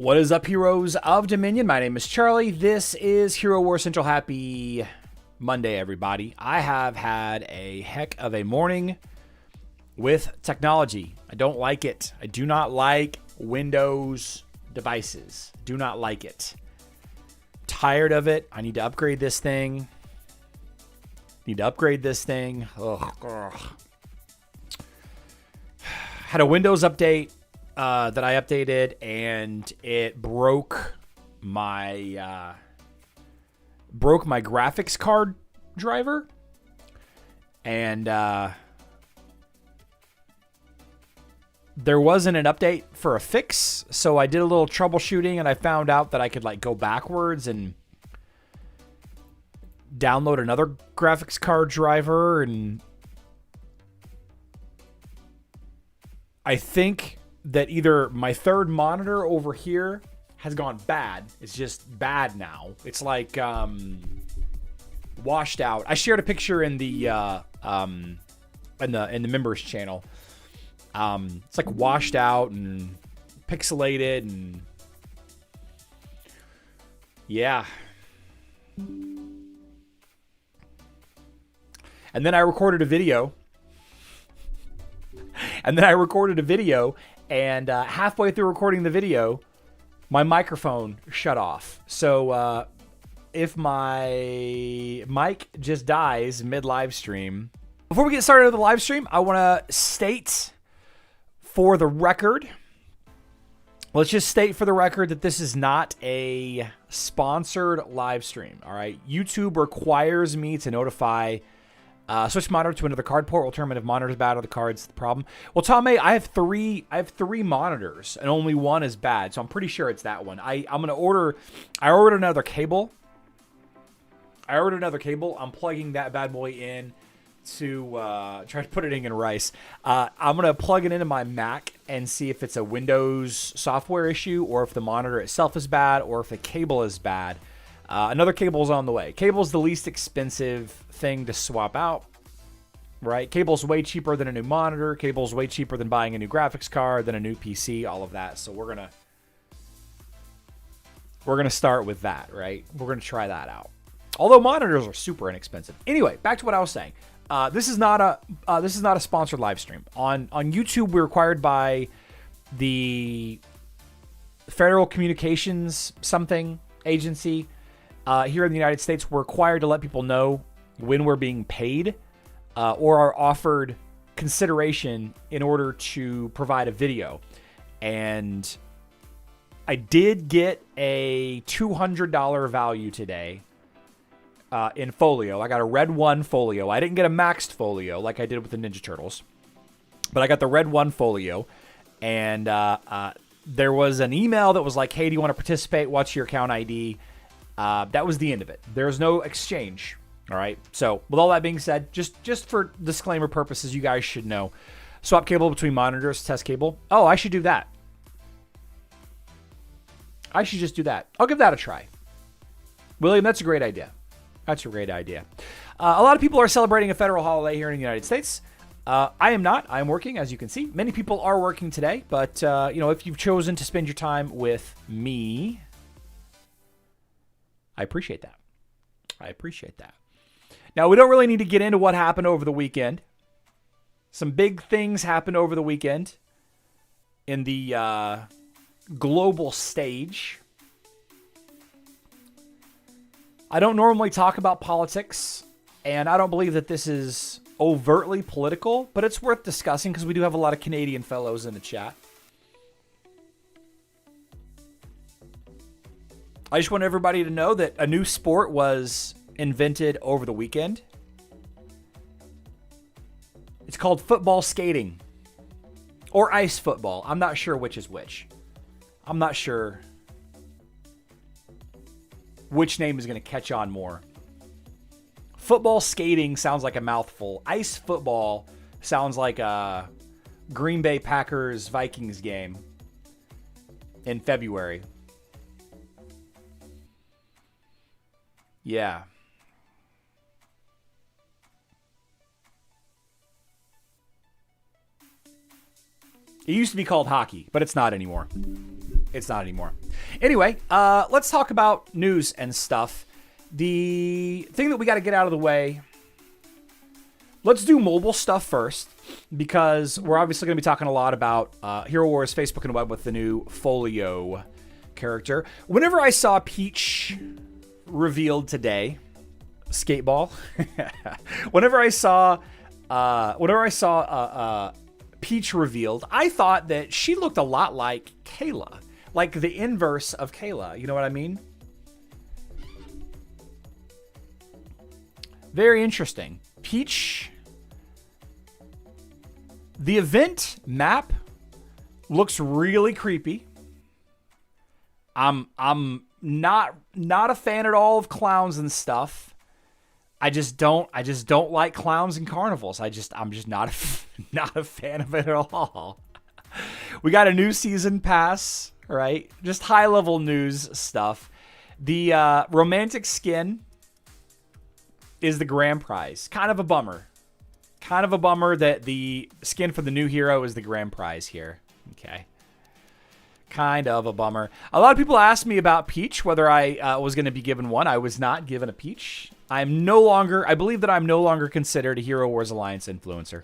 What is up, heroes of Dominion? My name is Charlie. This is Hero War Central. Happy Monday, everybody. I have had a heck of a morning with technology. I don't like it. I do not like Windows devices. Do not like it. Tired of it. I need to upgrade this thing. Ugh. Had a Windows update that I updated, and it broke my graphics card driver, and there wasn't an update for a fix, so I did a little troubleshooting, and I found out that I could go backwards and download another graphics card driver, and I think that either my third monitor over here has gone bad. It's just bad now. It's like washed out. I shared a picture in the members channel. It's like washed out and pixelated, and yeah. And then I recorded a video. And halfway through recording the video, my microphone shut off. So if my mic just dies mid-live stream. Before we get started with the live stream, I want to state for the record, let's just state for the record that this is not a sponsored live stream, all right? YouTube requires me to notify switch monitor to another card port will determine if monitor's bad or the card's the problem. Well, Tom A, I have three monitors and only one is bad, so I'm pretty sure it's that one. I ordered another cable. I'm plugging that bad boy in to try to put it in rice. I'm gonna plug it into my Mac and see if it's a Windows software issue, or if the monitor itself is bad, or if the cable is bad. Another cable is on the way. Cable's the least expensive thing to swap out, right? Cable's way cheaper than a new monitor. Cable's way cheaper than buying a new graphics card, than a new PC, all of that. So we're gonna start with that, right? We're gonna try that out. Although monitors are super inexpensive. Anyway, back to what I was saying. This is not a sponsored live stream. On YouTube, we're required by the Federal Communications something agency. Here in the United States, we're required to let people know when we're being paid or are offered consideration in order to provide a video. And I did get a $200 value today in Folio. I got a red 1 Folio. I didn't get a maxed Folio like I did with the Ninja Turtles, but I got the red 1 Folio. And there was an email that was like, hey, do you want to participate? What's your account ID? That was the end of it. There's no exchange. All right. So with all that being said, just for disclaimer purposes, you guys should know. Swap cable between monitors, test cable. Oh, I should do that. I should just do that. I'll give that a try. William, that's a great idea. A lot of people are celebrating a federal holiday here in the United States. I am not. I'm working, as you can see. Many people are working today, but if you've chosen to spend your time with me, I appreciate that. Now, we don't really need to get into what happened over the weekend. Some big things happened over the weekend in the global stage. I don't normally talk about politics, and I don't believe that this is overtly political, but it's worth discussing because we do have a lot of Canadian fellows in the chat. I just want everybody to know that a new sport was invented over the weekend. It's called football skating. Or ice football. I'm not sure which is which. I'm not sure which name is going to catch on more. Football skating sounds like a mouthful. Ice football sounds like a Green Bay Packers Vikings game in February. Yeah. It used to be called hockey, but it's not anymore. It's not anymore. Anyway, let's talk about news and stuff. The thing that we got to get out of the way, let's do mobile stuff first, because we're obviously going to be talking a lot about Hero Wars Facebook and Web with the new Folio character. Whenever I saw Peach revealed today, Skateball, whenever I saw Peach revealed, I thought that she looked a lot like Kayla, like the inverse of Kayla. You know what I mean? Very interesting. Peach. The event map looks really creepy. I'm not a fan at all of clowns and stuff. I just don't like clowns and carnivals. I'm just not a fan of it at all. We got a new season pass, right? Just high level news stuff. The romantic skin is the grand prize. Kind of a bummer. Kind of a bummer that the skin for the new hero is the grand prize here. Okay. Kind of a bummer. A lot of people asked me about Peach, whether I was going to be given one. I was not given a Peach. I believe that I'm no longer considered a Hero Wars Alliance influencer.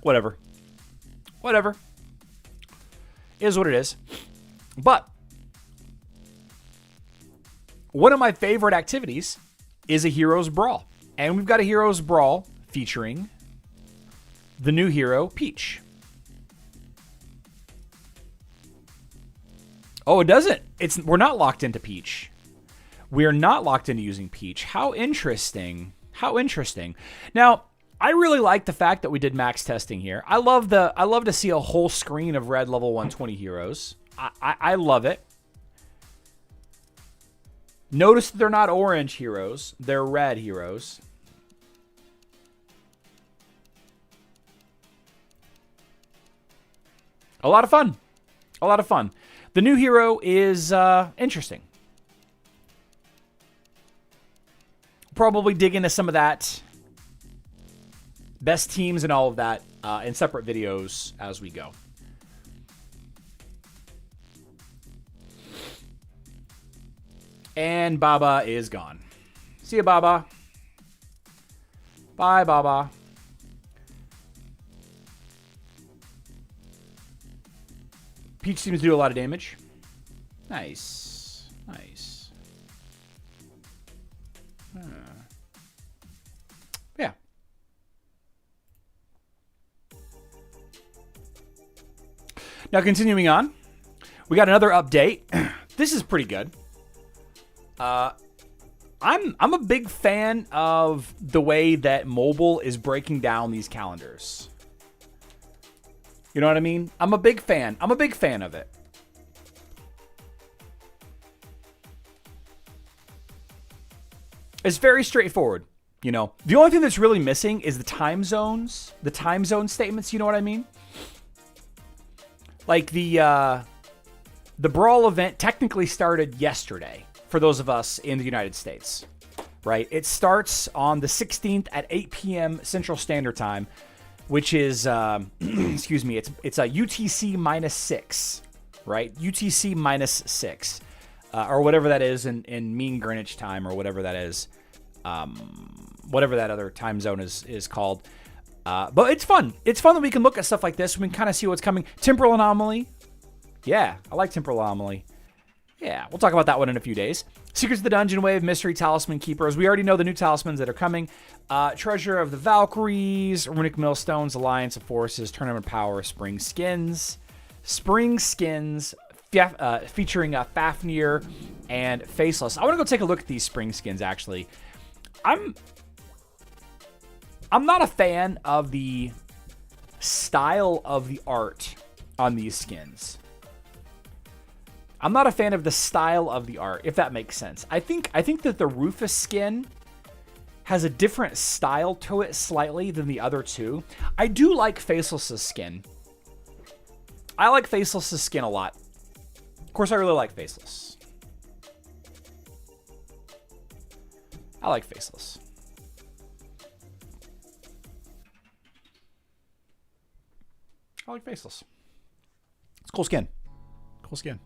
Whatever. Is what it is. But one of my favorite activities is a Heroes Brawl. And we've got a Heroes Brawl featuring the new hero, Peach. Oh, it doesn't. We're not locked into Peach. We are not locked into using Peach. How interesting. How interesting. Now, I really like the fact that we did max testing here. I love to see a whole screen of red level 120 heroes. I love it. Notice that they're not orange heroes. They're red heroes. A lot of fun. A lot of fun. The new hero is interesting. Probably dig into some of that. Best teams and all of that in separate videos as we go. And Baba is gone. See ya, Baba. Bye, Baba. Peach seems to do a lot of damage. Nice. Nice. Yeah. Now, continuing on, we got another update. This is pretty good. I'm a big fan of the way that mobile is breaking down these calendars. You know what I mean? I'm a big fan. I'm a big fan of it. It's very straightforward. You know, the only thing that's really missing is the time zones, the time zone statements. You know what I mean? Like the Brawl event technically started yesterday for those of us in the United States, right? It starts on the 16th at 8 p.m. Central Standard Time, which is, excuse me, it's a UTC -6, right? UTC -6, or whatever that is in mean Greenwich time, or whatever that is, whatever that other time zone is called. But it's fun. It's fun that we can look at stuff like this. We can kind of see what's coming. Temporal Anomaly. Yeah, I like Temporal Anomaly. Yeah, we'll talk about that one in a few days. Secrets of the Dungeon Wave, Mystery Talisman Keepers. We already know the new talismans that are coming. Treasure of the Valkyries, Runic Millstones, Alliance of Forces, Tournament Power, Spring Skins. Spring Skins featuring Fafnir and Faceless. I want to go take a look at these Spring Skins, actually. I'm not a fan of the style of the art on these skins. I'm not a fan of the style of the art, if that makes sense. I think that the Rufus skin has a different style to it slightly than the other two. I do like Faceless's skin. I like Faceless's skin a lot. Of course, I really like Faceless. I like Faceless. like Faceless. It's cool skin. Cool skin.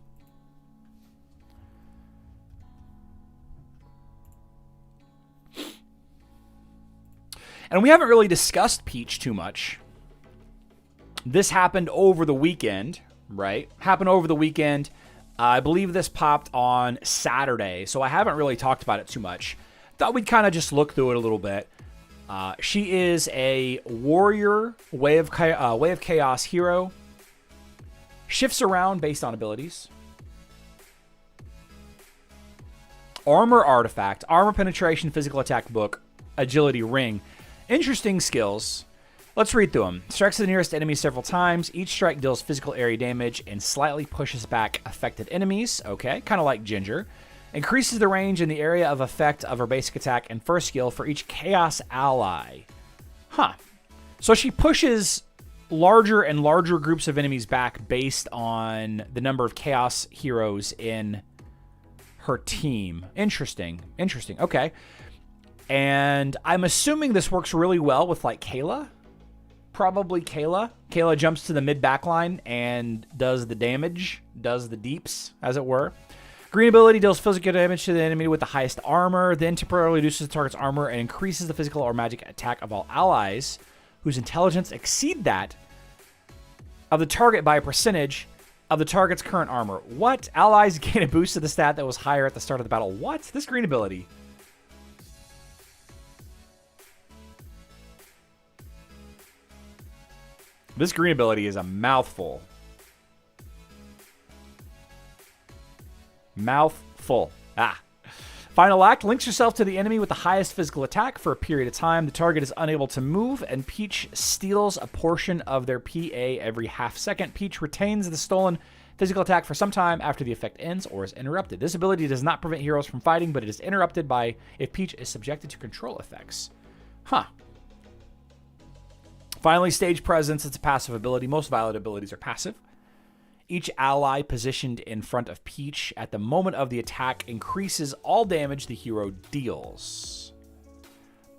And we haven't really discussed Peach too much. This happened over the weekend, right? Happened over the weekend. I believe this popped on Saturday, so I haven't really talked about it too much. Thought we'd kind of just look through it a little bit. She is a warrior, way of chaos hero. Shifts around based on abilities. Armor artifact, armor penetration, physical attack book, agility ring. Interesting skills. Let's read through them. Strikes the nearest enemy several times. Each strike deals physical area damage and slightly pushes back affected enemies. Okay, kind of like Ginger. Increases the range and the area of effect of her basic attack and first skill for each chaos ally. Huh. So she pushes larger and larger groups of enemies back based on the number of chaos heroes in her team. Interesting. Interesting. Okay. And I'm assuming this works really well with like Kayla. Probably Kayla. Kayla jumps to the mid back line and does the damage, does the deeps, as it were. Green ability deals physical damage to the enemy with the highest armor, then temporarily reduces the target's armor and increases the physical or magic attack of all allies whose intelligence exceed that of the target by a percentage of the target's current armor. What? Allies gain a boost to the stat that was higher at the start of the battle. What? This green ability. This green ability is a mouthful. Mouthful. Final act. Links yourself to the enemy with the highest physical attack for a period of time. The target is unable to move, and Peach steals a portion of their PA every half second. Peach retains the stolen physical attack for some time after the effect ends or is interrupted. This ability does not prevent heroes from fighting, but it is interrupted by if Peach is subjected to control effects. Huh. Finally, stage presence. It's a passive ability. Most violent abilities are passive. Each ally positioned in front of Peach at the moment of the attack increases all damage the hero deals.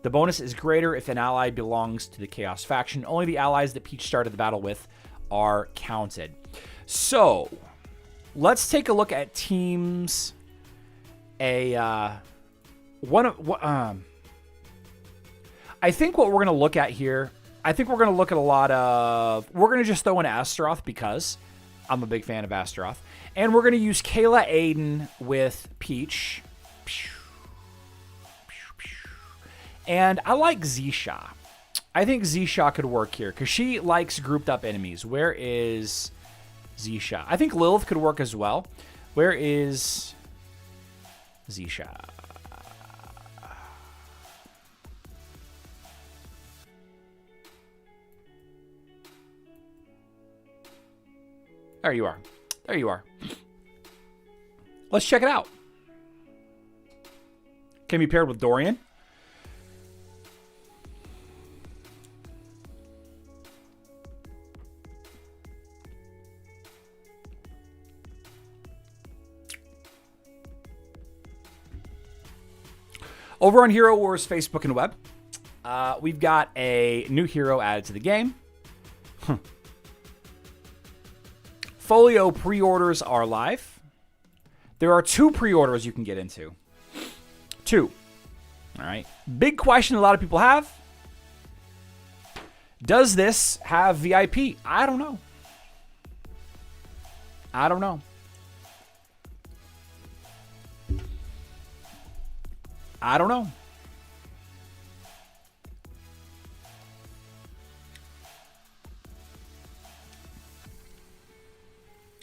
The bonus is greater if an ally belongs to the Chaos faction. Only the allies that Peach started the battle with are counted. So, let's take a look at teams. I think what we're going to look at here, I think we're going to look at a lot of... We're going to just throw in Astaroth because I'm a big fan of Astaroth. And we're going to use Kayla Aiden with Peach. And I like Zisha. I think Zisha could work here because she likes grouped up enemies. Where is Zisha? I think Lilith could work as well. Where is Zisha? There you are. There you are. Let's check it out. Can be paired with Dorian. Over on Hero Wars Facebook and Web, we've got a new hero added to the game. Folio pre-orders are live. There are 2 pre-orders you can get into. 2. All right. Big question a lot of people have. Does this have VIP? I don't know. I don't know. I don't know.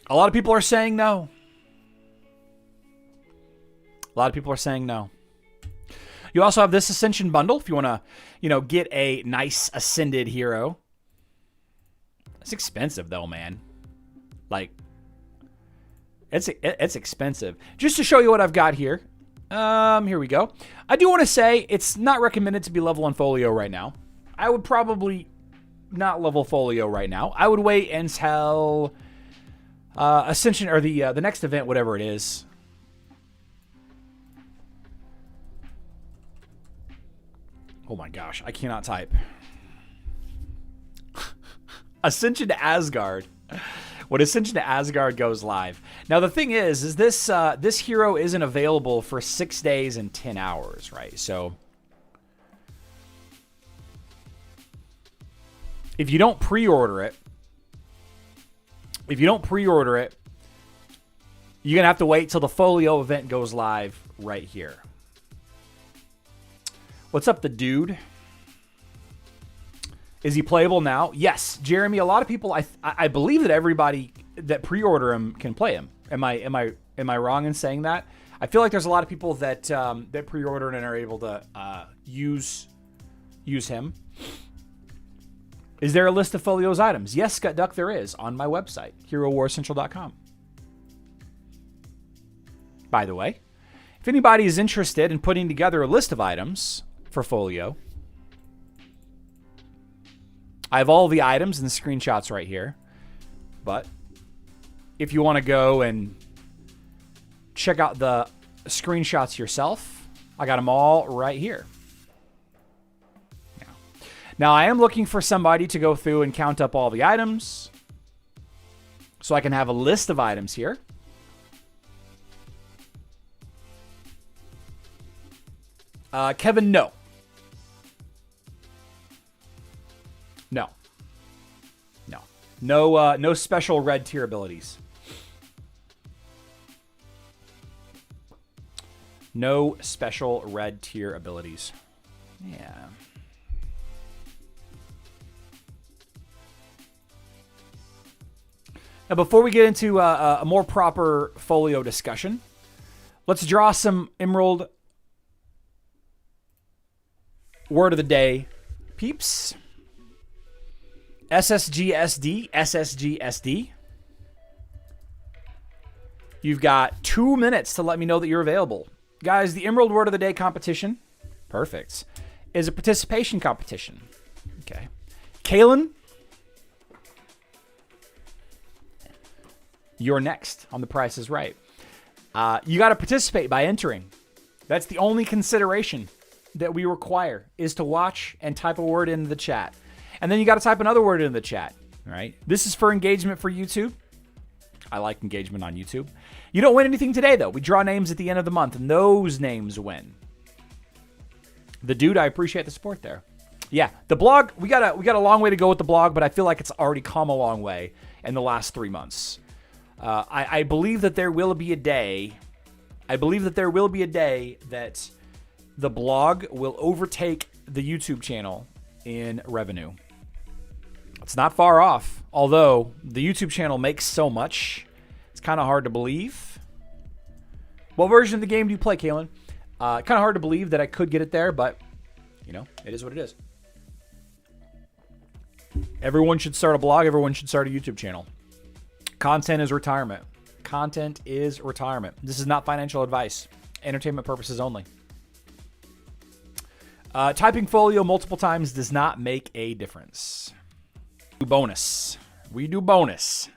A lot of people are saying no. A lot of people are saying no. You also have this Ascension bundle if you want to, get a nice Ascended hero. It's expensive though, man. Like, it's expensive. Just to show you what I've got here. Here we go. I do want to say it's not recommended to be level on Folio right now. I would probably not level Folio right now. I would wait until Ascension or the next event, whatever it is. Oh my gosh, I cannot type. Ascension to Asgard. When Ascension to Asgard goes live. Now the thing is this this hero isn't available for 6 days and 10 hours, right? So if you don't pre-order it, you're gonna have to wait till the Folio event goes live right here. What's up, the dude? Is he playable now? Yes, Jeremy. A lot of people, I believe that everybody that pre-order him can play him. Am I wrong in saying that? I feel like there's a lot of people that that pre-order and are able to use him. Is there a list of Folio's items? Yes, Scott Duck, there is on my website, HeroWarsCentral.com. By the way, if anybody is interested in putting together a list of items for Folio, I have all the items and the screenshots right here. But if you want to go and check out the screenshots yourself, I got them all right here. Now, I am looking for somebody to go through and count up all the items so I can have a list of items here. Kevin, no. No special red tier abilities. No special red tier abilities. Yeah. Now, before we get into a more proper Folio discussion, let's draw some Emerald word of the day, peeps. SSGSD, SSGSD. You've got 2 minutes to let me know that you're available. Guys, the Emerald Word of the Day competition, perfect, is a participation competition. Okay. Kalen, you're next on The Price is Right. You got to participate by entering. That's the only consideration that we require, is to watch and type a word into the chat. And then you got to type another word in the chat, all right? This is for engagement for YouTube. I like engagement on YouTube. You don't win anything today, though. We draw names at the end of the month, and those names win. The dude, I appreciate the support there. Yeah, the blog, we got a long way to go with the blog, but I feel like it's already come a long way in the last 3 months. I believe that there will be a day. I believe that there will be a day that the blog will overtake the YouTube channel in revenue. It's not far off, although the YouTube channel makes so much, it's kind of hard to believe. What version of the game do you play, Kalen? Kind of hard to believe that I could get it there, but, you know, it is what it is. Everyone should start a blog. Everyone should start a YouTube channel. Content is retirement. Content is retirement. This is not financial advice. Entertainment purposes only. Typing Folio multiple times does not make a difference. Bonus. We do bonus.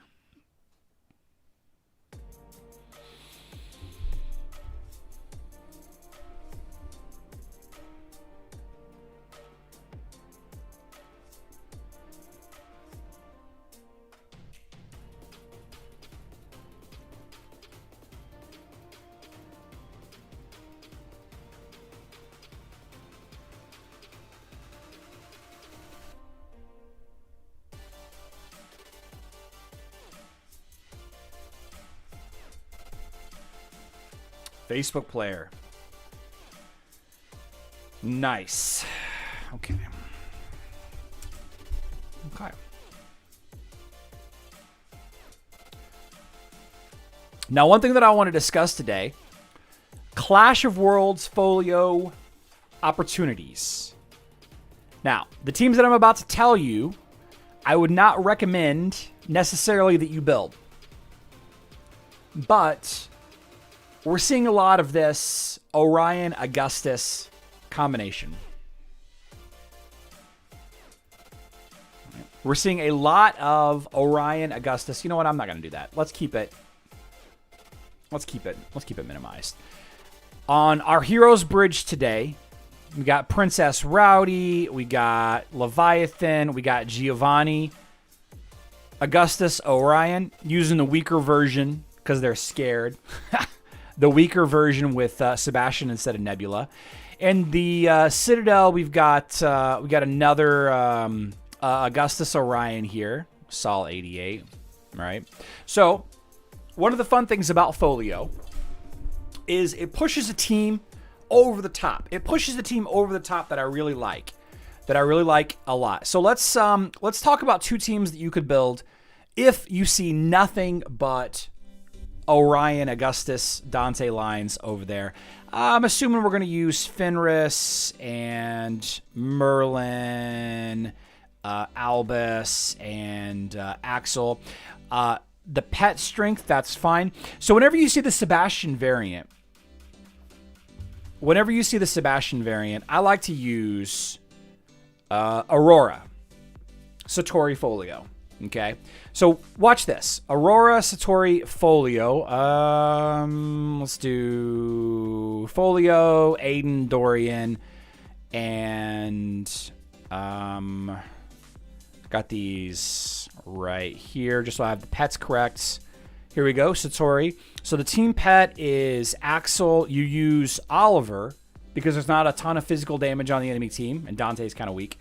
Facebook player. Nice. Okay. Okay. Now, one thing that I want to discuss today, Clash of Worlds Folio opportunities. Now, the teams that I'm about to tell you, I would not recommend necessarily that you build. But we're seeing a lot of this Orion Augustus combination. We're seeing a lot of Orion Augustus. You know what? I'm not going to do that. Let's keep it minimized. On our Heroes Bridge today, we got Princess Rowdy, we got Leviathan, we got Giovanni. Augustus, Orion, using the weaker version because they're scared. The weaker version with Sebastian instead of Nebula. And the Citadel, we got another Augustus Orion here. Sol 88, right? So one of the fun things about Folio is it pushes a team over the top. It pushes the team over the top that I really like. That I really like a lot. So let's talk about two teams that you could build if you see nothing but Orion, Augustus, Dante lines over there. I'm assuming we're going to use Fenris and Merlin, Albus, and Axel. The pet strength, that's fine. So whenever you see the Sebastian variant, I like to use Aurora, Satori Folio. Okay, so watch this. Aurora, Satori, Folio. Let's do Folio, Aiden, Dorian, and got these right here, just so I have the pets correct. Here we go, Satori. So the team pet is Axel. You use Oliver because there's not a ton of physical damage on the enemy team, and Dante's kind of weak.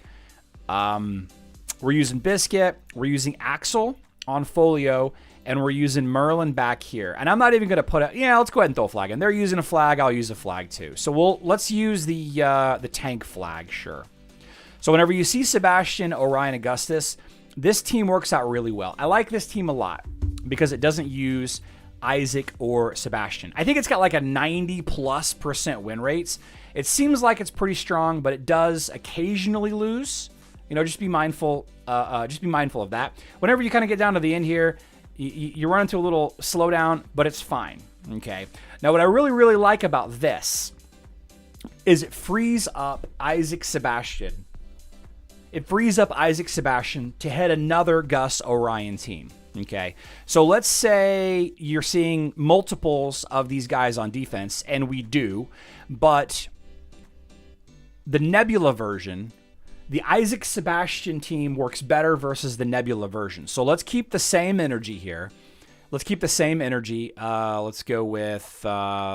We're using Biscuit. We're using Axel on Folio, and we're using Merlin back here. And I'm not even going to put it. Yeah, let's go ahead and throw a flag in. They're using a flag. I'll use a flag too. So let's use the tank flag, sure. So whenever you see Sebastian, Orion, Augustus, this team works out really well. I like this team a lot because it doesn't use Isaac or Sebastian. I think it's got like a 90+% win rates. It seems like it's pretty strong, but it does occasionally lose. You know, just be mindful. Just be mindful of that. Whenever you kind of get down to the end here, you run into a little slowdown, but it's fine. Okay. Now, what I really, really like about this is it frees up Isaac Sebastian. It frees up Isaac Sebastian to head another Gus Orion team. Okay. So let's say you're seeing multiples of these guys on defense, and we do, but the Nebula version, the Isaac Sebastian team works better versus the Nebula version. So let's keep the same energy here. Let's keep the same energy. Let's go with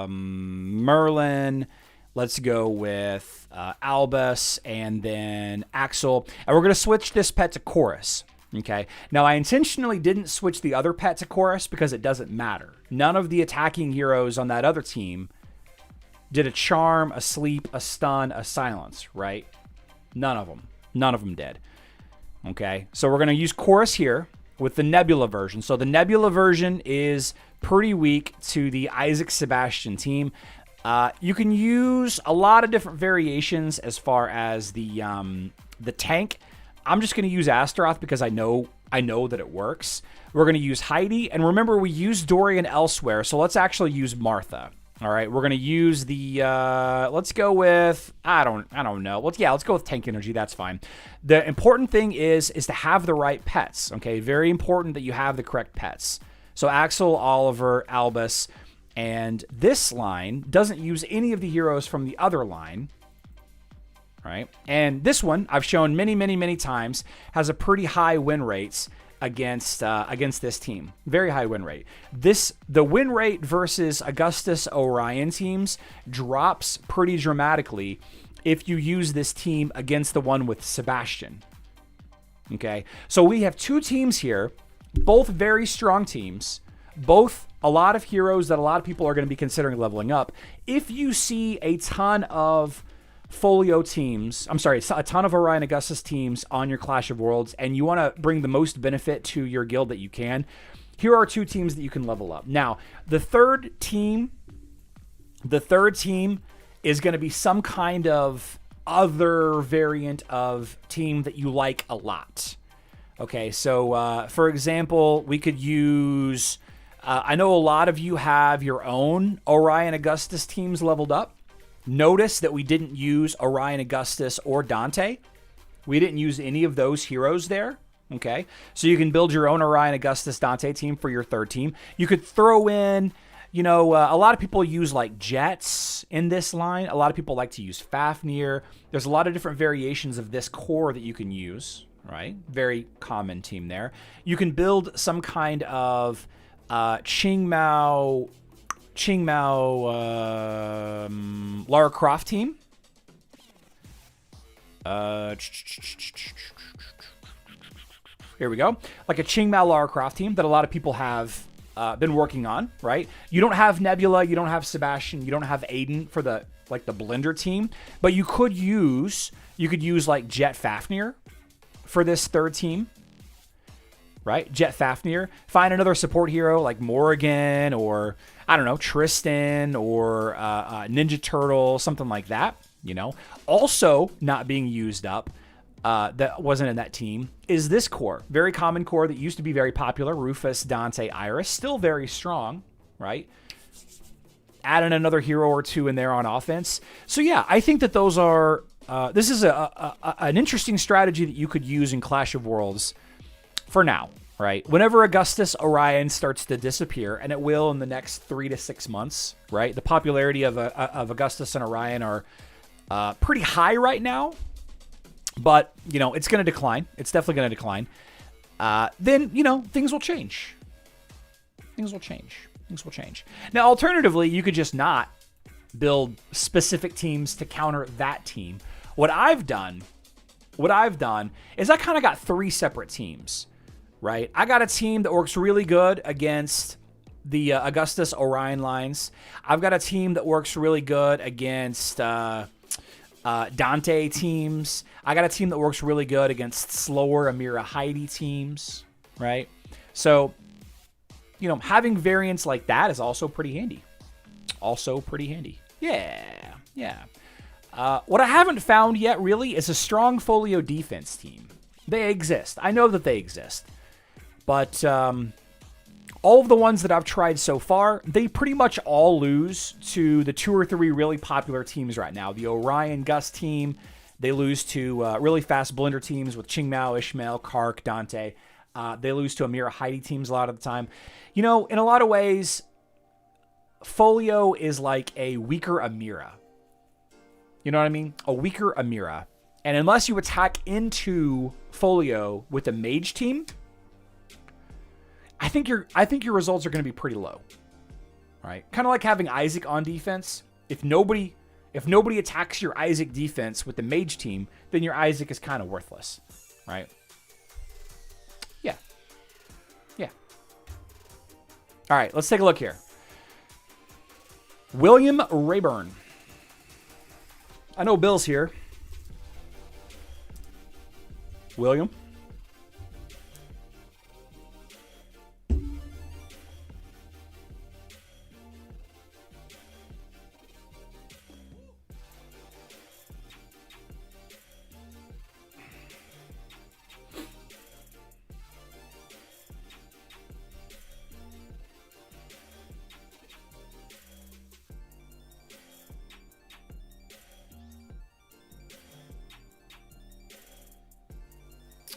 Merlin. Let's go with Albus and then Axel. And we're going to switch this pet to Chorus. Okay. Now, I intentionally didn't switch the other pet to Chorus because it doesn't matter. None of the attacking heroes on that other team did a charm, a sleep, a stun, a silence, right? None of them. None of them did. Okay. So we're going to use Chorus here with the Nebula version. So the Nebula version is pretty weak to the Isaac Sebastian team. You can use a lot of different variations as far as the tank. I'm just going to use Astaroth because I know that it works. We're going to use Heidi, and remember we used Dorian elsewhere, so let's actually use Martha. All right, we're going to use the let's go with I don't know. Let's go with Tank Energy. That's fine. The important thing is to have the right pets. Okay, very important that you have the correct pets. So Axel, Oliver, Albus. And this line doesn't use any of the heroes from the other line, right? And this one, I've shown many, many, many times, has a pretty high win rates against this team. Very high win rate. The win rate versus Augustus Orion teams drops pretty dramatically if you use this team against the one with Sebastian. Okay? So we have two teams here, both very strong teams, both a lot of heroes that a lot of people are going to be considering leveling up. If you see a ton of Folio teams, a ton of Orion Augustus teams on your Clash of Worlds, and you want to bring the most benefit to your guild that you can, here are two teams that you can level up. Now, the third team is going to be some kind of other variant of team that you like a lot. Okay, so for example, we could use... I know a lot of you have your own Orion Augustus teams leveled up. Notice that we didn't use Orion Augustus or Dante. We didn't use any of those heroes there. Okay, so you can build your own Orion Augustus Dante team for your third team. You could throw in, a lot of people use like Jets in this line. A lot of people like to use Fafnir. There's a lot of different variations of this core that you can use. right? Very common team there. You can build some kind of Qingmao Lara Croft team. Here we go. Like a Qingmao Lara Croft team that a lot of people have been working on, right? You don't have Nebula, you don't have Sebastian, you don't have Aiden for the Blender team, but you could use like Jet Fafnir for this third team, right? Jet Fafnir. Find another support hero like Morrigan or, I don't know, Tristan or Ninja Turtle, something like that, you know? Also not being used up, that wasn't in that team, is this core. Very common core that used to be very popular. Rufus, Dante, Iris. Still very strong, right? Add in another hero or two in there on offense. So yeah, I think that those are... this is an interesting strategy that you could use in Clash of Worlds for now, right? Whenever Augustus Orion starts to disappear, and it will in the next 3 to 6 months, right? The popularity of Augustus and Orion are pretty high right now, but, you know, it's going to decline. It's definitely going to decline. Then, you know, things will change. Things will change. Things will change. Now, alternatively, you could just not build specific teams to counter that team. What I've done is I kind of got 3 separate teams, right? I got a team that works really good against the Augustus Orion lines. I've got a team that works really good against Dante teams. I got a team that works really good against slower Amira Heidi teams, right? So, you know, having variants like that is also pretty handy. Yeah. What I haven't found yet, really, is a strong Folio defense team. They exist. I know that they exist. But all of the ones that I've tried so far, they pretty much all lose to the 2 or 3 really popular teams right now. The Orion Gus team, they lose to really fast Blender teams with Qingmao, Ishmael, Kark, Dante. They lose to Amira Heidi teams a lot of the time. You know, in a lot of ways, Folio is like a weaker Amira. You know what I mean? A weaker Amira. And unless you attack into Folio with a mage team, I think your results are going to be pretty low. Right? Kind of like having Isaac on defense. If nobody attacks your Isaac defense with the mage team, then your Isaac is kind of worthless. Right? Yeah. All right, let's take a look here. William Rayburn. I know Bill's here. William?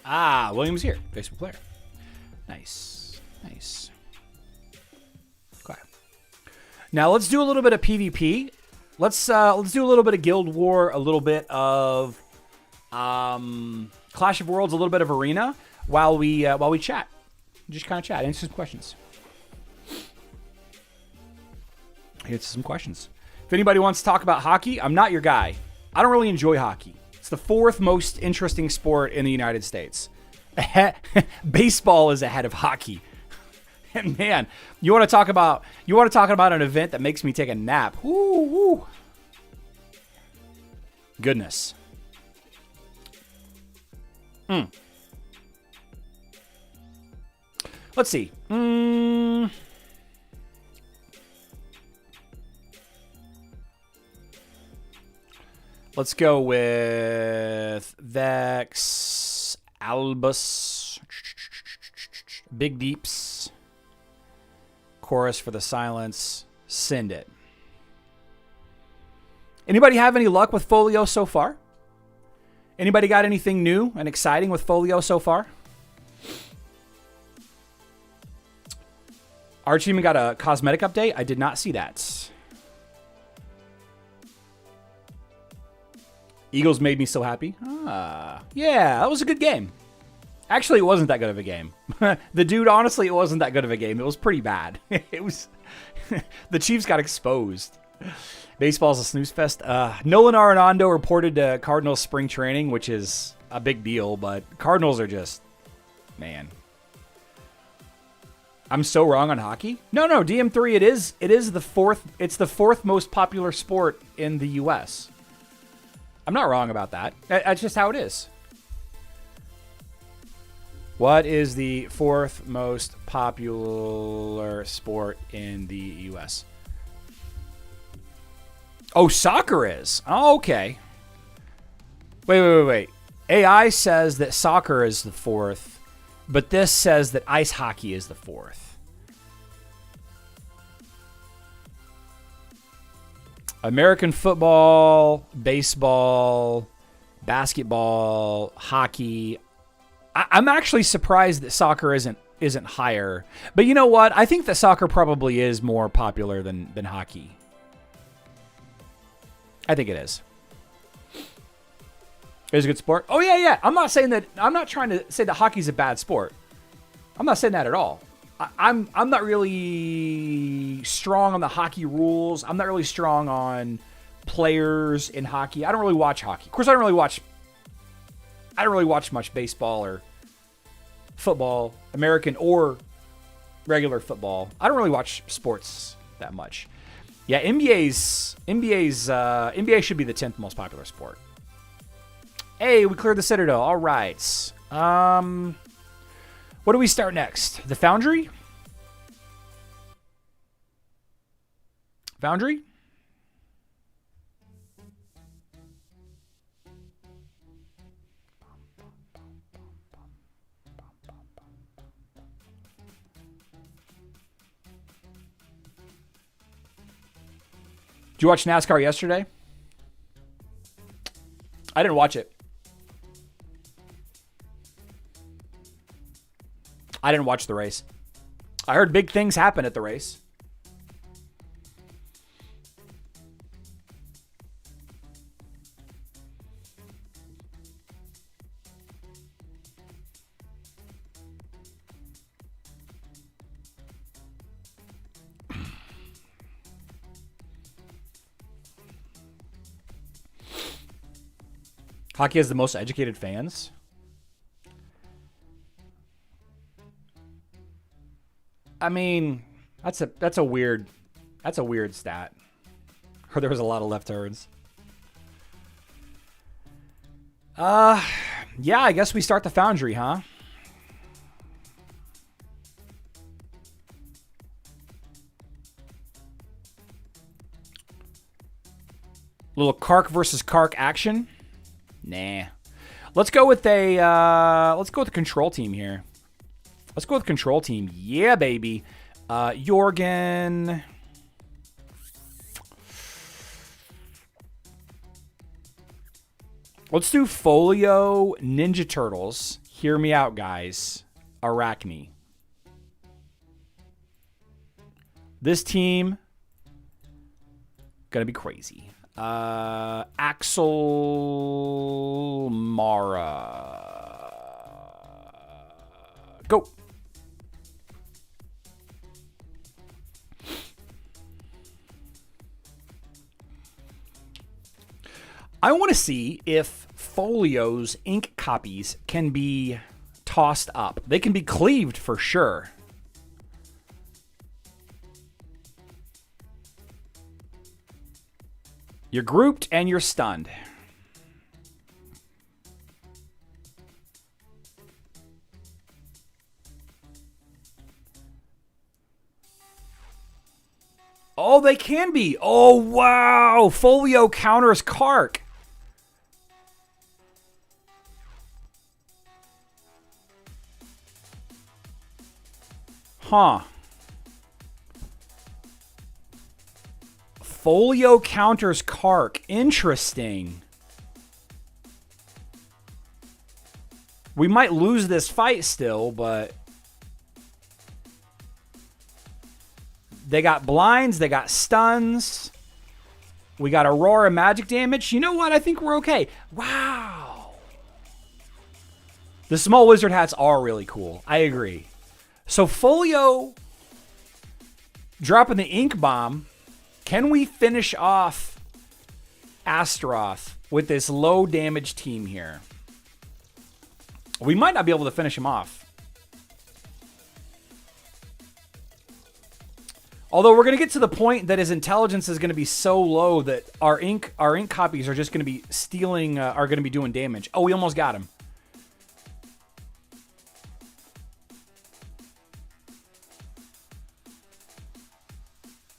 Ah, William's here. Facebook player. Nice. Okay. Now let's do a little bit of PvP. Let's do a little bit of Guild War, a little bit of Clash of Worlds, a little bit of Arena while we chat. Just kind of chat, answer some questions. Answer some questions. If anybody wants to talk about hockey, I'm not your guy. I don't really enjoy hockey. It's the 4th most interesting sport in the United States. Baseball is ahead of hockey. And man, you want to talk about an event that makes me take a nap. Woo. Goodness. Let's see. Let's go with Vex, Albus, Big Deeps, Chorus for the Silence, Send It. Anybody have any luck with Folio so far? Anybody got anything new and exciting with Folio so far? Our achievement got a cosmetic update. I did not see that. Eagles made me so happy. Yeah, that was a good game. Actually, it wasn't that good of a game. The dude, honestly, it wasn't that good of a game. It was pretty bad. It was... The Chiefs got exposed. Baseball's a snooze fest. Nolan Arenado reported to Cardinals spring training, which is a big deal, but Cardinals are just... Man. I'm so wrong on hockey? No, DM3, it is the fourth... It's the fourth most popular sport in the U.S. I'm not wrong about that. That's just how it is. What is the fourth most popular sport in the U.S.? Oh, soccer is. Oh, okay. Wait. AI says that soccer is the fourth, but this says that ice hockey is the fourth. American football, baseball, basketball, hockey. I'm actually surprised that soccer isn't higher. But you know what? I think that soccer probably is more popular than hockey. I think it is. It is a good sport. Oh, yeah. I'm not trying to say that hockey's a bad sport. I'm not saying that at all. I'm not really strong on the hockey rules. I'm not really strong on players in hockey. I don't really watch hockey. Of course, I don't really watch much baseball or football, American or regular football. I don't really watch sports that much. Yeah, NBA should be the 10th most popular sport. Hey, we cleared the Citadel. All right. What do we start next? The Foundry? Foundry? Did you watch NASCAR yesterday? I didn't watch it. I didn't watch the race. I heard big things happen at the race. Hockey has the most educated fans. I mean, that's a weird stat. Or there was a lot of left turns. Yeah, I guess we start the Foundry, huh? Little Kark versus Kark action. Nah. Let's go with the control team here. Let's go with control team. Yeah, baby. Jorgen. Let's do Folio, Ninja Turtles. Hear me out, guys. Arachne. This team gonna be crazy. Axel Mara. Go. I want to see if Folio's ink copies can be tossed up. They can be cleaved for sure. You're grouped and you're stunned. Oh, they can be. Oh, wow. Folio counters Kark. Huh. Folio counters Kark. Interesting. We might lose this fight still, but they got blinds. They got stuns. We got Aurora magic damage. You know what? I think we're okay. Wow. The small wizard hats are really cool. I agree. So Folio dropping the ink bomb. Can we finish off Astaroth with this low damage team here? We might not be able to finish him off. Although we're going to get to the point that his intelligence is going to be so low that our ink copies are just going to be stealing, are going to be doing damage. Oh, we almost got him.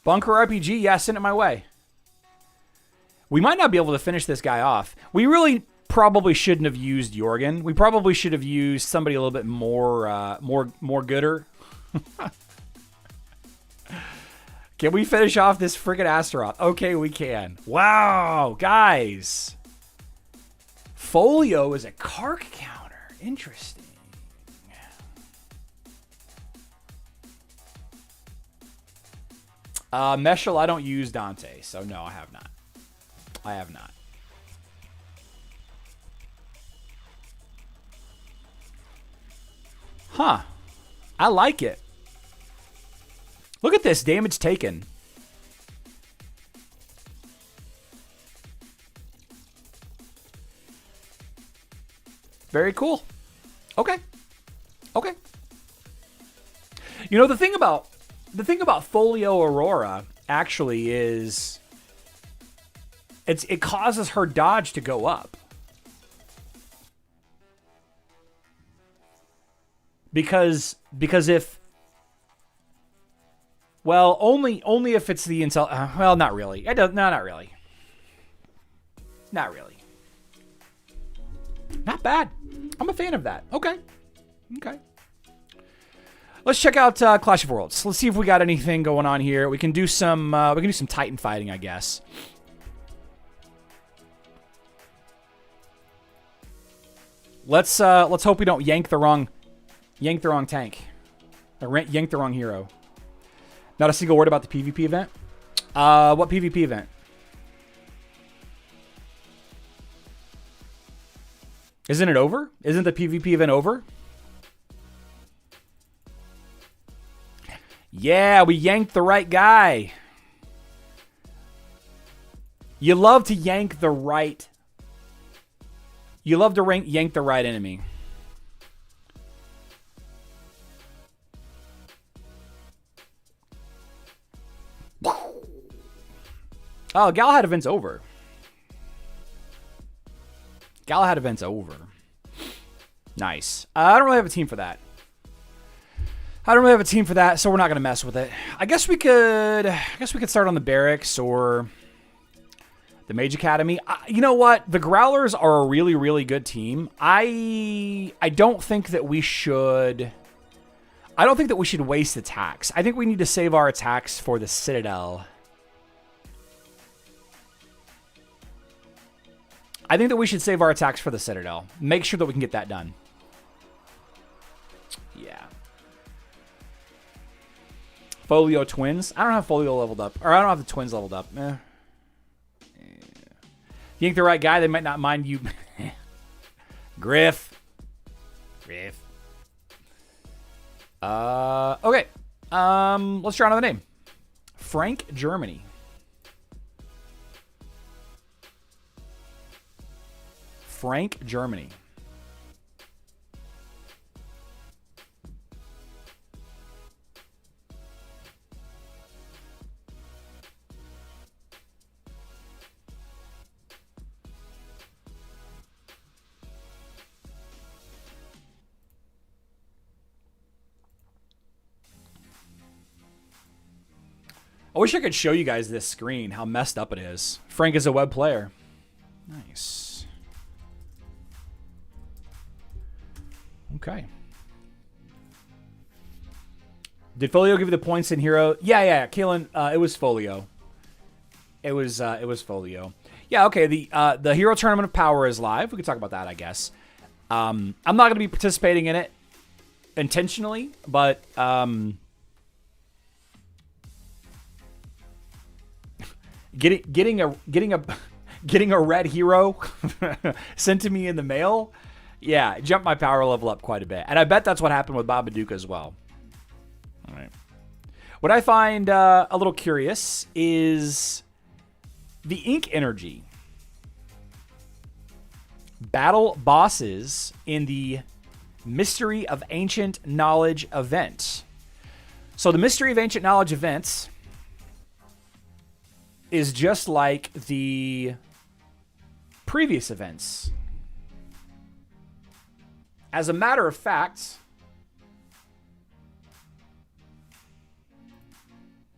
Bunker RPG, yeah, send it my way. We might not be able to finish this guy off. We really probably shouldn't have used Jorgen. We probably should have used somebody a little bit more gooder. Can we finish off this freaking Astaroth? Okay, we can. Wow, guys. Folio is a Kark counter. Interesting. Meshel, I don't use Dante, so no, I have not. I have not. Huh. I like it. Look at this damage taken. Very cool. Okay. Okay. You know, the thing about Folio Aurora actually is it causes her dodge to go up. Because if well, only if it's the intel. Well, not really. No, not really. Not really. Not bad. I'm a fan of that. Okay. Okay. Let's check out Clash of Worlds. Let's see if we got anything going on here. We can do some. We can do some Titan fighting, I guess. Let's hope we don't yank the wrong tank, or yank the wrong hero. Not a single word about the PvP event. What PvP event? Isn't it over? Isn't the PvP event over? Yeah, we yanked the right guy. You love to yank the right. You love to yank the right enemy. Oh, Galahad event's over. Galahad event's over. Nice. I don't really have a team for that. So we're not going to mess with it. I guess we could start on the Barracks or the Mage Academy. You know what? The Growlers are a really, really good team. I don't think that we should waste attacks. I think we need to save our attacks for the Citadel. I think that we should save our attacks for the Citadel. Make sure that we can get that done. Yeah. Folio twins. I don't have Folio leveled up. Or I don't have the twins leveled up. Yeah. You think the right guy, they might not mind you. Griff. Okay. Let's try another name. Frank Germany. Frank Germany. I wish I could show you guys this screen, how messed up it is. Frank is a web player. Nice. Okay. Did Folio give you the points in Hero? Yeah, Kalen, it was Folio. It was Folio. Yeah, okay, the Hero Tournament of Power is live. We can talk about that, I guess. I'm not going to be participating in it intentionally, but getting a red hero sent to me in the mail. Yeah, it jumped my power level up quite a bit. And I bet that's what happened with Babadook as well. All right. What I find a little curious is the ink energy. Battle bosses in the Mystery of Ancient Knowledge event. So the Mystery of Ancient Knowledge event is just like the previous events. As a matter of fact,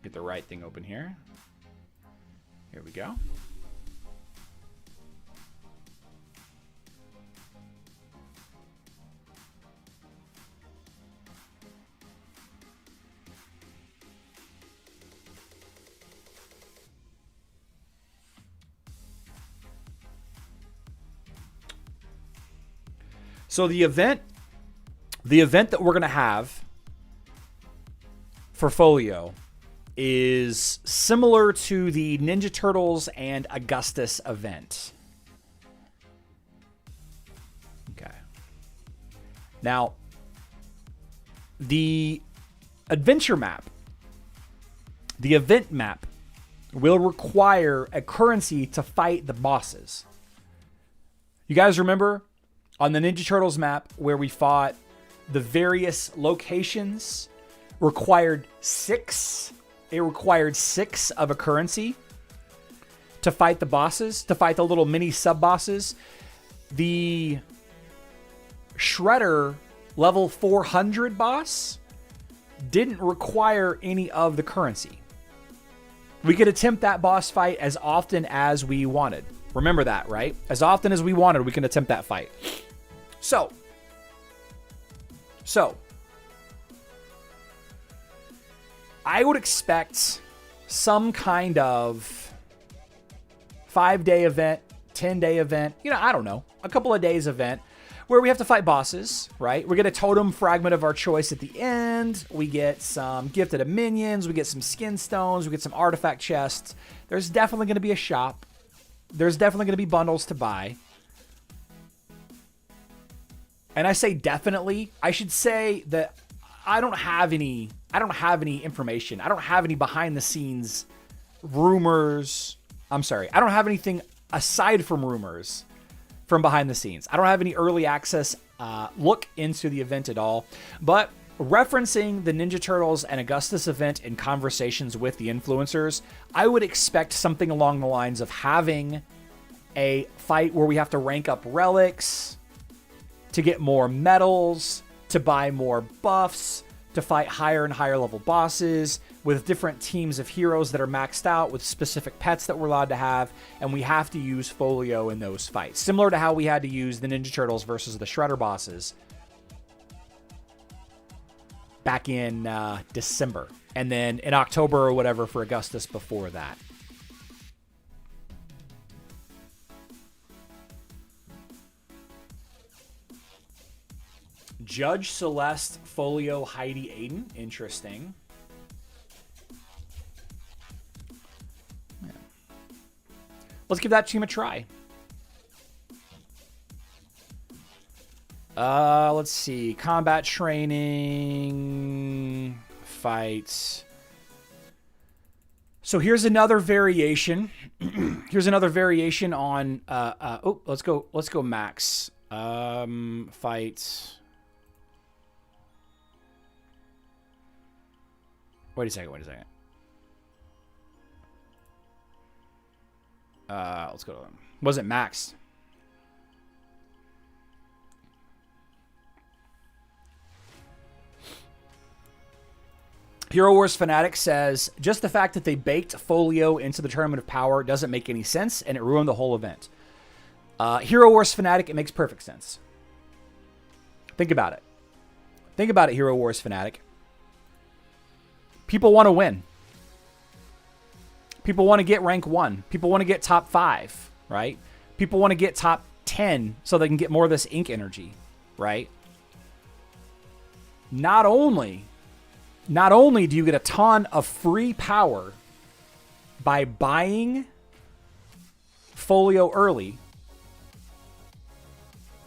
get the right thing open here. Here we go. So the event that we're going to have for Folio is similar to the Ninja Turtles and Augustus event. Okay. Now, the adventure map, the event map, will require a currency to fight the bosses. You guys remember on the Ninja Turtles map where we fought the various locations required 6? It required 6 of a currency to fight the bosses, to fight the little mini sub-bosses. The Shredder level 400 boss didn't require any of the currency. We could attempt that boss fight as often as we wanted. Remember that, right? As often as we wanted, we can attempt that fight. So, I would expect some kind of 5-day event, 10-day event, I don't know, a couple of days event where we have to fight bosses, right? We get a totem fragment of our choice at the end. We get some gifted minions. We get some skin stones. We get some artifact chests. There's definitely going to be a shop. There's definitely going to be bundles to buy. And I say definitely. I should say that I don't have any information. I don't have any behind the scenes rumors. I'm sorry. I don't have anything aside from rumors from behind the scenes. I don't have any early access look into the event at all. But referencing the Ninja Turtles and Augustus event in conversations with the influencers, I would expect something along the lines of having a fight where we have to rank up relics, to get more medals, to buy more buffs, to fight higher and higher level bosses with different teams of heroes that are maxed out with specific pets that we're allowed to have, and we have to use Folio in those fights. Similar to how we had to use the Ninja Turtles versus the Shredder bosses back in December, and then in October or whatever for Augustus before that. Judge Celeste, Folio, Heidi, Aiden. Interesting. Yeah. Let's give that team a try. Let's see. Combat training. Fights. So here's another variation. Here's another variation on let's go max. Fights. Wait a second. Let's go to them. Was it max? Hero Wars Fanatic says, just the fact that they baked Folio into the Tournament of Power doesn't make any sense, and it ruined the whole event. Hero Wars Fanatic, it makes perfect sense. Think about it. Think about it, Hero Wars Fanatic. People want to win. People want to get rank 1. People want to get top 5, right? People want to get top 10 so they can get more of this ink energy, right? Not only do you get a ton of free power by buying Folio early,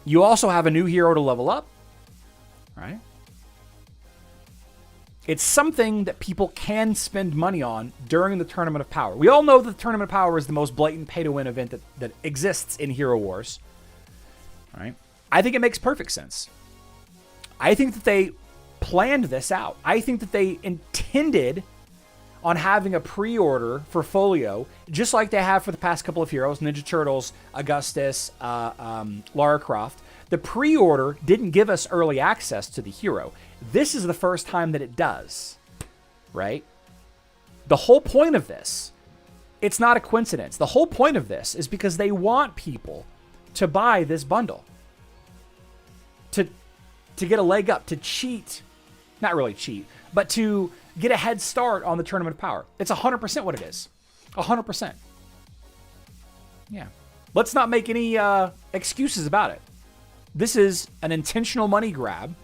You also have a new hero to level up, right? It's something that people can spend money on during the Tournament of Power. We all know that the Tournament of Power is the most blatant pay-to-win event that exists in Hero Wars, right? I think it makes perfect sense. I think that they planned this out. I think that they intended on having a pre-order for Folio, just like they have for the past couple of heroes, Ninja Turtles, Augustus, Lara Croft. The pre-order didn't give us early access to the hero. This is the first time that it does, right? The whole point of this, it's not a coincidence. The whole point of this is because they want people to buy this bundle, to get a leg up, to cheat, not really cheat, but to get a head start on the Tournament of Power. It's 100% what it is. 100%. Yeah. Let's not make any excuses about it. This is an intentional money grab.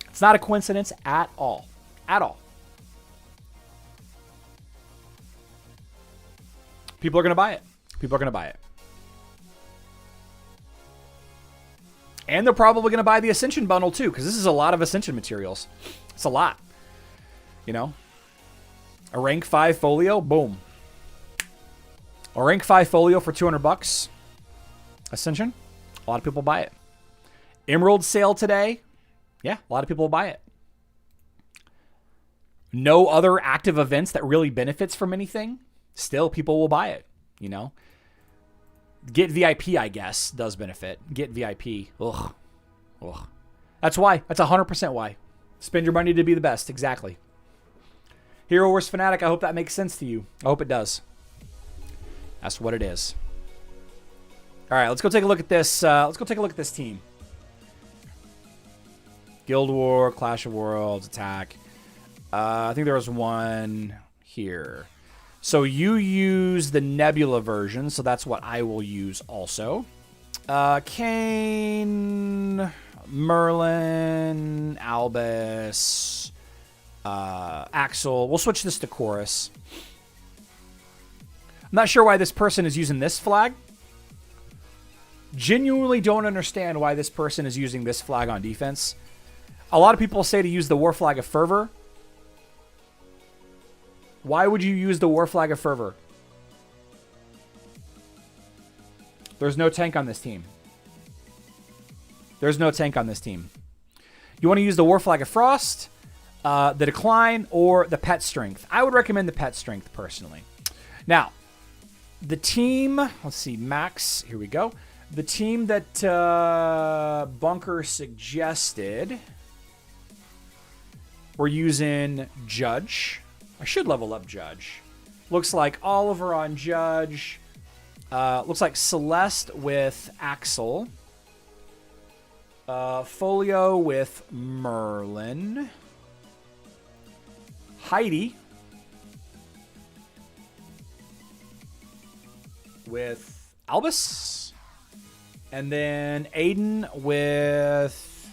It's not a coincidence at all. At all. People are going to buy it. People are going to buy it. And they're probably going to buy the Ascension bundle too, because this is a lot of Ascension materials. It's a lot. You know? A rank 5 folio, boom. A rank 5 folio for $200. Ascension, a lot of people buy it. Emerald sale today, yeah, a lot of people will buy it. No other active events that really benefits from anything, still people will buy it, you know. Get VIP, I guess, does benefit. Get VIP, ugh. That's why, that's 100% why. Spend your money to be the best, exactly. Hero Wars Fanatic, I hope that makes sense to you. I hope it does. That's what it is. All right, let's go take a look at this. Let's go take a look at this team. Guild War, Clash of Worlds, Attack. I think there was one here. So you use the Nebula version, so that's what I will use also. Kane, Merlin, Albus, Axel. We'll switch this to Chorus. I'm not sure why this person is using this flag. Genuinely don't understand why this person is using this flag on defense. A lot of people say to use the War Flag of Fervor. Why would you use the War Flag of Fervor? There's no tank on this team. There's no tank on this team. You want to use the War Flag of Frost, the Decline, or the Pet Strength. I would recommend the Pet Strength personally. Now, the team, let's see, Max, here we go. The team that Bunker suggested, we're using Judge. I should level up Judge. Looks like Oliver on Judge. Looks like Celeste with Axel. Folio with Merlin. Heidi with Albus. And then Aiden with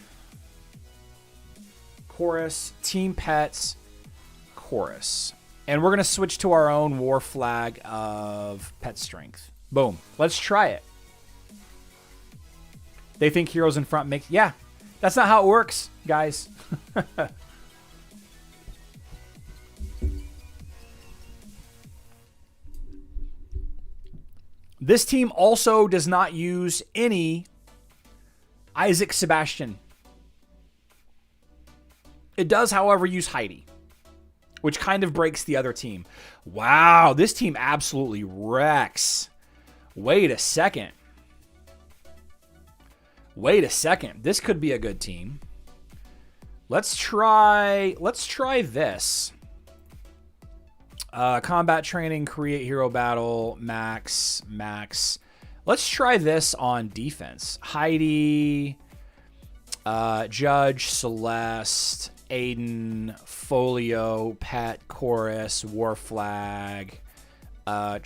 Chorus, Team Pets, Chorus. And we're going to switch to our own War Flag of Pet Strength. Boom. Let's try it. They think heroes in front make... Yeah, that's not how it works, guys. This team also does not use any Isaac Sebastian. It does, however, use Heidi, which kind of breaks the other team. Wow, this team absolutely wrecks. Wait a second. Wait a second. This could be a good team. Let's try this. Combat training, create hero battle, max. Let's try this on defense. Heidi, Judge, Celeste, Aiden, Folio, Pet, Chorus, War Flag. I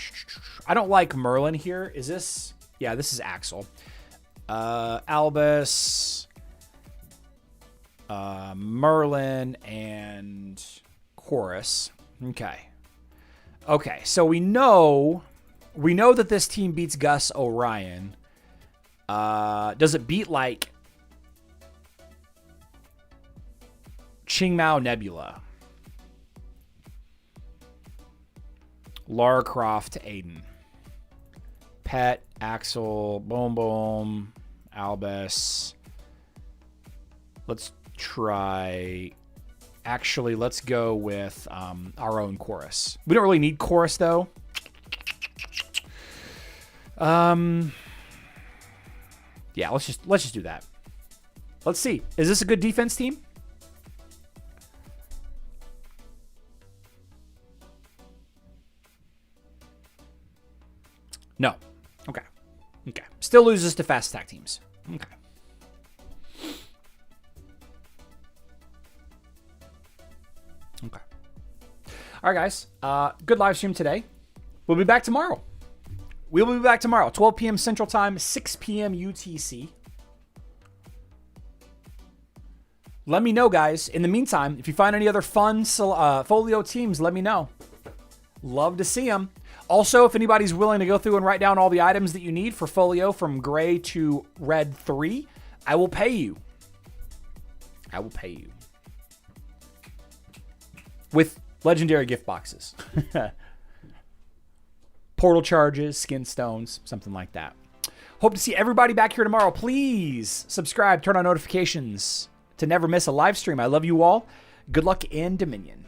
don't like Merlin here. Is this? Yeah, this is Axel. Albus, Merlin, and Chorus. Okay, so we know that this team beats Gus Orion. Does it beat like Qingmao Nebula? Lara Croft, Aiden. Pet, Axel, Boom Boom, Albus. Let's try... Actually, let's go with our own Chorus. We don't really need Chorus, though. Yeah, let's just do that. Let's see. Is this a good defense team? No. Okay. Okay. Still loses to fast attack teams. Okay. Okay. All right, guys. Good live stream today. We'll be back tomorrow. 12 p.m. Central Time, 6 p.m. UTC. Let me know, guys. In the meantime, if you find any other fun Folio teams, let me know. Love to see them. Also, if anybody's willing to go through and write down all the items that you need for Folio from gray to red 3, I will pay you. I will pay you. With legendary gift boxes. Portal charges, skin stones, something like that. Hope to see everybody back here tomorrow. Please subscribe, turn on notifications to never miss a live stream. I love you all. Good luck in Dominion.